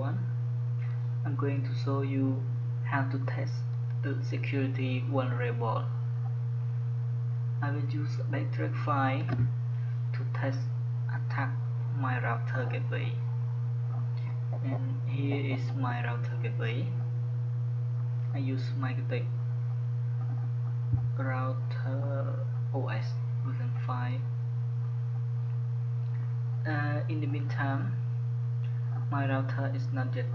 everyone. I'm going to show you how to test a security vulnerable. I will use a backtrack file to test attack my router gateway. And here is my router gateway. I use Microtech router OS version 5. In the meantime, my router is not yet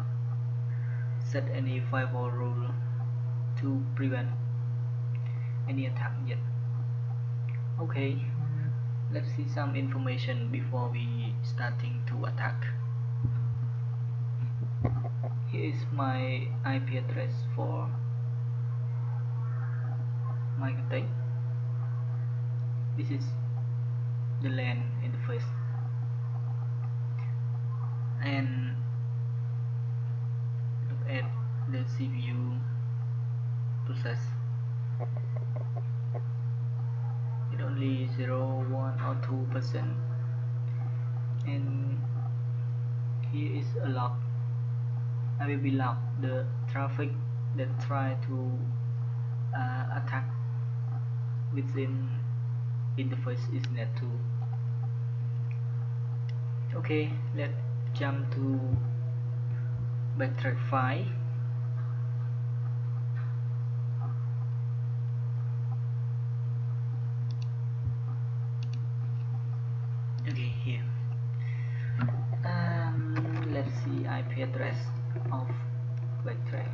set any firewall rule to prevent any attack yet. Okay, let's see some information before we starting to attack. Here is my IP address for Microtech. This is the LAN interface, and look at the CPU process. It only 0, 1 or 2%, and here is a log. I will be log the traffic that try to attack within interface is net2. Okay, let's jump to backtrack file. Okay, here. Let's see IP address of backtrack.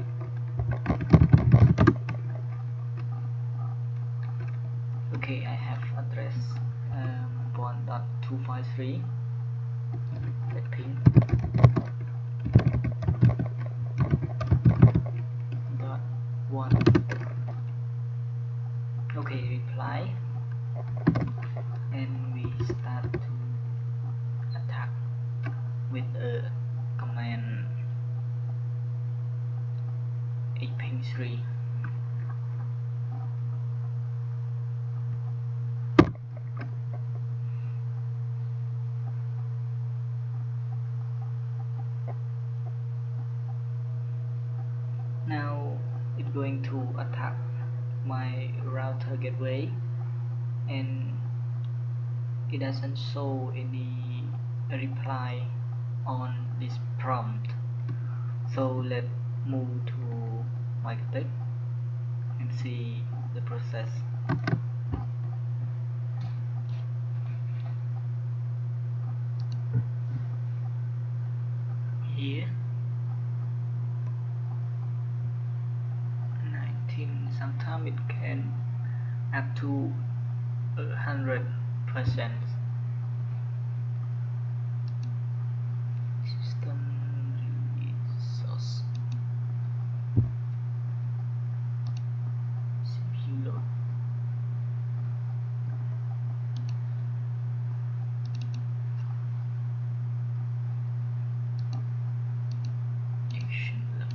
Okay, I have address 1.253. Let's ping .1. Okay, reply, and we start to attack with a command hping3. Now it's going to attack my router gateway, and it doesn't show any reply on this prompt. So let's move to Microtech and see the process. Here 19, sometimes it can up to 100%. System resource, CPU load. Action log.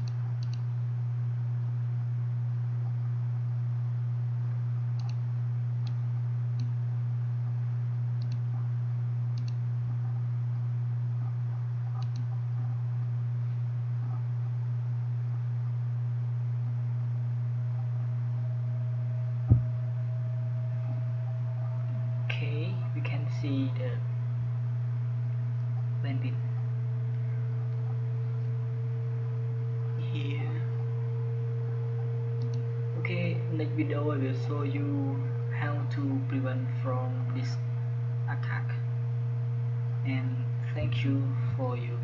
Okay, we can see the bandwidth here. Okay, next video I will show you how to prevent from this attack, and thank you for your